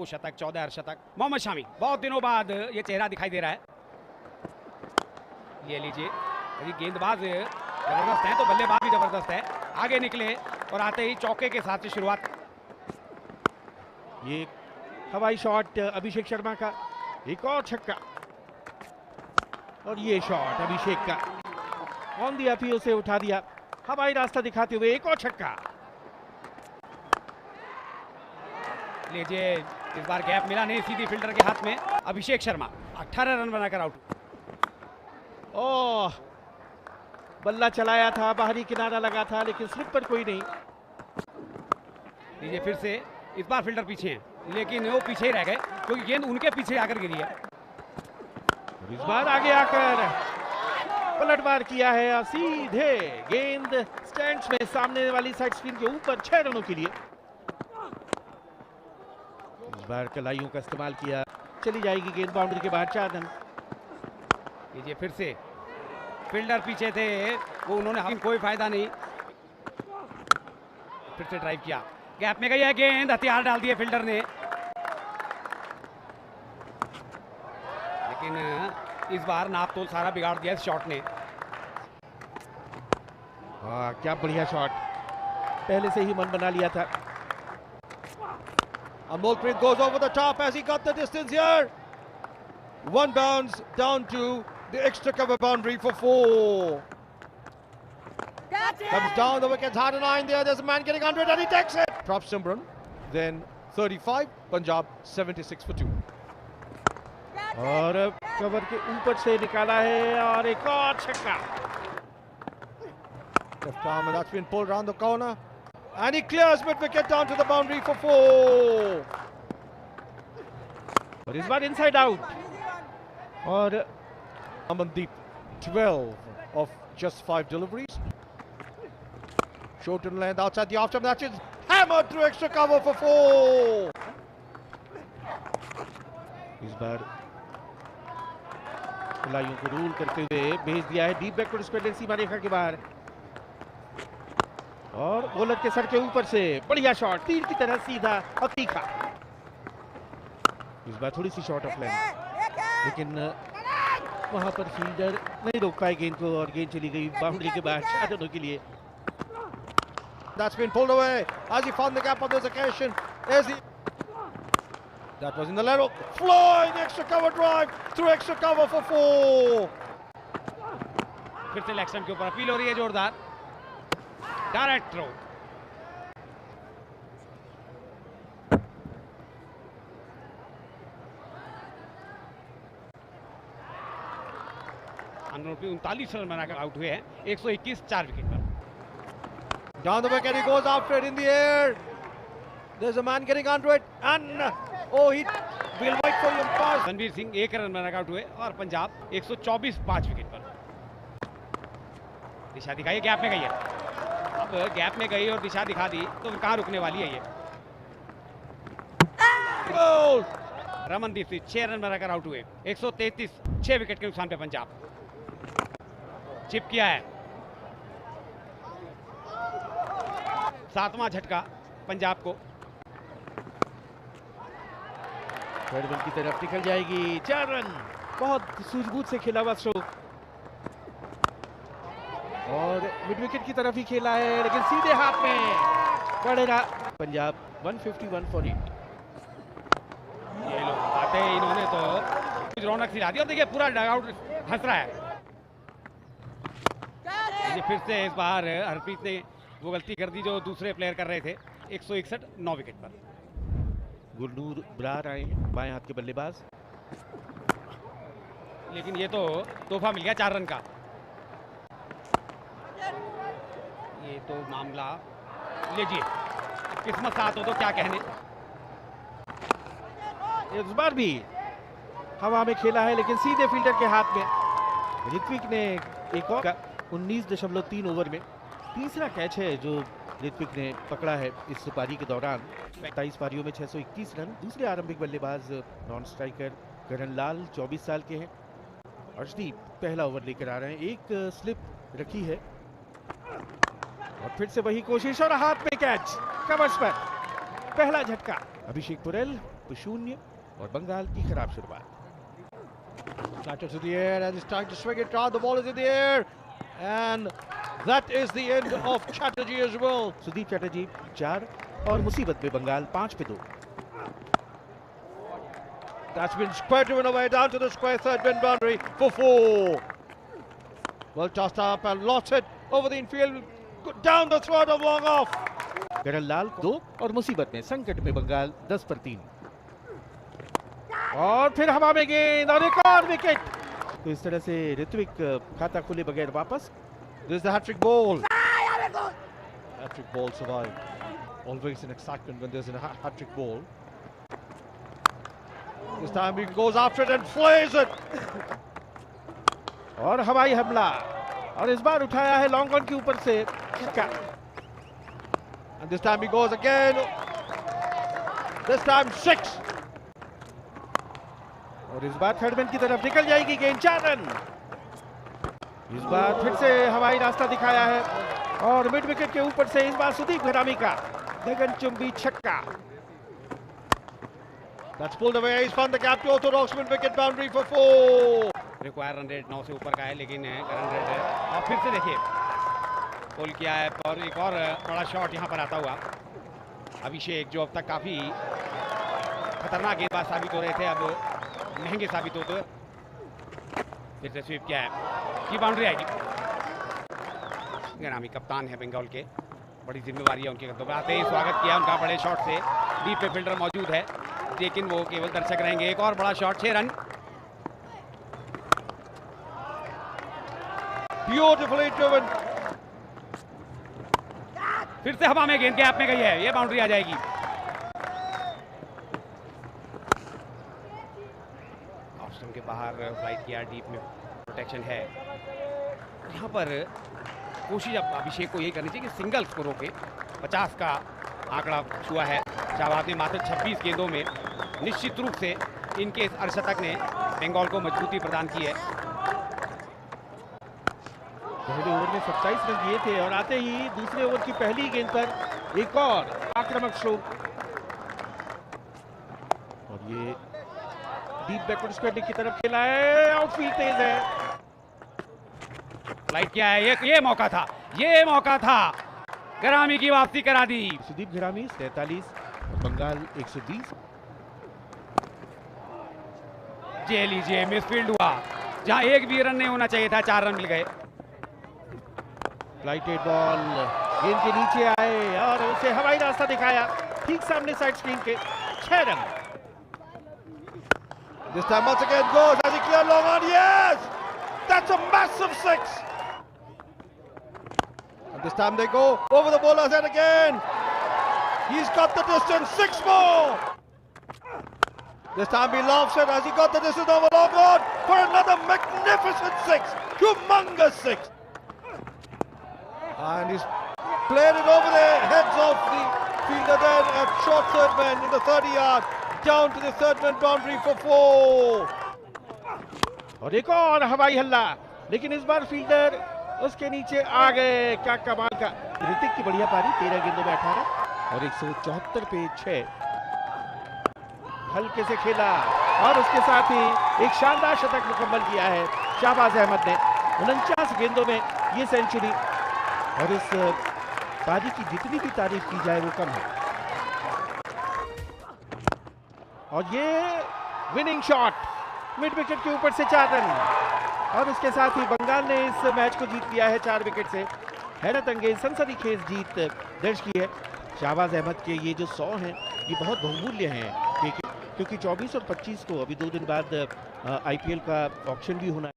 को शतक, 14 अर्धशतक। मोहम्मद शामी, बहुत दिनों बाद ये चेहरा दिखाई दे रहा है। ये लीजिए, अभी गेंदबाज जबरदस्त है तो बल्लेबाज भी जबरदस्त है। आगे निकले और आते ही चौके के साथ शुरुआत। ये हवाई शॉट अभिषेक शर्मा का, एक और छक्का, और ये शॉट अभिषेक का ऑन दी अपील से उठा दिया, हवाई रास्ता दिखाते हुए एक और छक्का। लीजिए, इस बार गैप मिला नहीं सीधी फील्डर के हाथ में। अभिषेक शर्मा 18 रन बनाकर आउट। ओह, बल्ला चलाया था, बाहरी किनारा लगा था, लेकिन स्लिप पर कोई नहीं। लीजिए फिर से, इस बार फील्डर पीछे हैं लेकिन वो पीछे ही रह गए क्योंकि गेंद उनके पीछे आकर गिरी है। इस बार आगे आकर पलटवार किया है और सीधे गेंद स्टैंड्स में सामने वाली साइड स्क्रीन के ऊपर 6 रनों के लिए। इस बार कलाइयों का इस्तेमाल किया, चली जाएगी गेंद बाउंड्री के बाहर, 4 रन। लीजिए फिर से, फील्डर पीछे थे वो उन्होंने कोई फायदा नहीं। फिर से ड्राइव किया, गैप में गई है गेंद, हथियार डाल दिए फील्डर ने। लेकिन इस बार नापतोल सारा बिगाड़ दिया इस शॉट ने। क्या बढ़िया शॉट, पहले से ही मन बना लिया था। Amolpreet goes over the top as he got the distance here. One bounce down to the extra cover boundary for 4. Comes down, the wicket's hard and line there. There's a man getting under it and he takes it. Prop Simran, then 35, Punjab 76 for 2. और cover के ऊपर से निकाला है और एक और छक्का। Left arm and that's been pulled round the corner. And he clears mid wicket down to the boundary for 4. और इस बार इनसाइड आउट। और Amandeep 12 of just 5 deliveries. Short and length outside the off stump. That is hammered through extra cover for 4. इस बार खिलाड़ियों को rule करते हुए भेज दिया है डीप बैकवर्ड स्क्वायर सीमा रेखा के बाहर, और बॉलर के सर के ऊपर से बढ़िया शॉट, तीर की तरह सीधा और तीखा। इस बार थोड़ी सी शॉर्ट ऑफ लेंथ, लेकिन वहां पर फील्डर नहीं रोक पाए गेंद को और गेंद चली गई बाउंड्री के बाहर 4 रनों के लिए। That's been pulled away as he found the gap on this occasion. That was in the level, flying extra cover drive through extra cover for 4. फिर से लेग स्टंप के ऊपर अपील हो रही है जोरदार, डायरेक्ट थ्रो। अनूप 39 रन बनाकर out हुए हैं, 121 4 विकेट पर। Down the wicket, he goes after it in the air. There's a man getting onto it, and he will wait for him pass. Ranveer Singh 1 run बनाकर आउट हुए और पंजाब 124 5 विकेट पर। दिशा दिखाई, gap में गई है। अब गैप में गई और दिशा दिखा दी तो कहां रुकने वाली है ये। रमनदीप सिंह 6 रन बनाकर आउट हुए, 133 6 विकेट के नुकसान पे पंजाब। चिप किया है, 7वां झटका पंजाब को। थर्ड बॉल की तरफ निकल जाएगी, 4 रन, बहुत सूझबूझ से खेला हुआ स्ट्रोक, और मिड विकेट की तरफ ही खेला है लेकिन सीधे हाथ में पड़ेगा। पंजाब 151 फॉर 8। ये लोग आते हैं, इन्होंने तो कुछ रौनक सिला दी और देखिए पूरा डगआउट हंस रहा है। फिर से इस बार हरप्रीत ने वो गलती कर दी जो दूसरे प्लेयर कर रहे थे। 161 9 विकेट पर। गुरनूर ब्रार आए बाएं हाथ के बल्लेबाज, लेकिन ये तो तोहफा मिल गया 4 रन का। ये तो मामला, लीजिए किस्मत साथ हो तो क्या कहने। इस बार भी हवा में खेला है लेकिन सीधे फील्डर के हाथ में। ऋत्विक ने एक और 19.3 ओवर में तीसरा कैच है जो ऋत्विक ने पकड़ा है इस पारी के दौरान। 27 पारियों में 621 रन। दूसरे आरंभिक बल्लेबाज नॉन स्ट्राइकर करण लाल 24 साल के हैं। अर्शदीप पहला ओवर लेकर आ रहे हैं, एक स्लिप रखी है और फिर से वही कोशिश और हाथ में कैच, कवर्स पर पहला झटका। अभिषेक पुरेल 0 और बंगाल की खराब शुरुआत। Flatter to the air and he's trying to swing it round. The ball is in the air. And that is the end of Chatterjee as well. Sudeep Chatterjee 4 और मुसीबत में बंगाल 5 पे 2। That's been square driven away down to the square third bin boundary for 4. Well tossed up and lost it over the infield. Down the throat of long off. गरल लाल 2 और मुसीबत में संकट में बंगाल 10 पर 3। और फिर हवा में गेंद और एक और विकेट। तो इस तरह से ऋत्विक खाता खुले बगैर वापस। This is the hat-trick ball. Hat-trick ball survived. Always an excitement when there's a hat-trick ball. This time he goes after it and flays it. और हवाई हमला और इस बार उठाया है लॉन्ग ऑन के ऊपर से छक्का। And this time he goes again. This time 6. और इस बार थर्ड मैन की तरफ निकल जाएगी गेंद 4 रन। इस बार फिर से हवाई रास्ता दिखाया है और मिड विकेट के ऊपर से इस बार सुदीप घरामी का गगनचुंबी छक्का। That's pulled away. He's found the gap to orthodox mid wicket boundary for 4. Require run rate 9 से ऊपर का है, लेकिन रन रेट है। और फिर से देखिए पुल किया है और एक और बड़ा शॉट यहाँ पर आता हुआ। अभिषेक जो अब तक काफी खतरनाक गेंदबाज साबित हो रहे थे, अब महंगे साबित होते। फिर से स्वीप किया है की बाउंड्री आएगी। घरामी कप्तान है बंगाल के, बड़ी जिम्मेवारी है उनके कंधों पर। आते ही स्वागत किया उनका बड़े शॉट से। डीप पे फील्डर मौजूद है, लेकिन वो केवल दर्शक रहेंगे। एक और बड़ा शॉट 6 रन। Beautifully driven. फिर से हवा में गेंद गैप में गई है, ये बाउंड्री आ जाएगी। ऑफ स्टंप के बाहर फ्लाइट किया, डीप में प्रोटेक्शन है। यहाँ पर कोशिश अब अभिषेक को यही करनी चाहिए कि सिंगल्स को रोके। 50 का आंकड़ा छुआ है शाहबाज ने मात्र 26 गेंदों में। निश्चित रूप से इनके इस अर्धशतक ने बंगाल को मजबूती प्रदान की है। पहले ओवर में 27 रन दिए थे और आते ही दूसरे ओवर की पहली गेंद पर एक और आक्रामक स्ट्रोक और ये डीप बैकवर्ड स्क्वायर की तरफ खेला है। आउटफील्ड तेज है, फ्लाइट किया है। ये मौका था, ये मौका था। घरामी की वापसी करा दी। सुदीप घरामी 43 और बंगाल 120। जे लीजिए मिसफील्ड हुआ, जहां एक भी रन नहीं होना चाहिए था, 4 रन मिल गए। फ्लाइटेड बॉल गेंद के नीचे आए और उसे हवाई रास्ता दिखाया ठीक सामने साइड स्क्रीन के। 6 run. This time once again goes as he cleared long on. Yes! That's a massive 6. And this time they go over the bowler's head again. He's got the distance. 6 more. This time he lofts it as he got the distance over long on for another magnificent 6. Humongous 6. And he's played it over the heads of the fielder there at short third man in the 30 yard. Down to the third man boundary for 4. और एक और हवाई हल्ला, लेकिन इस बार fielder उसके नीचे आ गए। क्या कमाल का ऋतिक की बढ़िया पारी। 13 गेंदों में 18 और 174 पे 6। हल्के से खेला और उसके साथ ही एक शानदार शतक मुकम्मल किया है शाहबाज अहमद ने। 49 गेंदों में ये सेंचुरी और इस पारी की जितनी भी तारीफ की जाए वो कम है। और ये विनिंग शॉट मिड विकेट के ऊपर से 4 रन और उसके साथ ही बंगाल ने इस मैच को जीत लिया है 4 विकेट से। हैरत अंगेज सनसनीखेज जीत दर्ज की है। शाहबाज अहमद के ये जो 100 हैं ये बहुत बहुमूल्य हैं, क्योंकि 24 और 25 को अभी 2 दिन बाद आईपीएल का ऑक्शन भी होना है।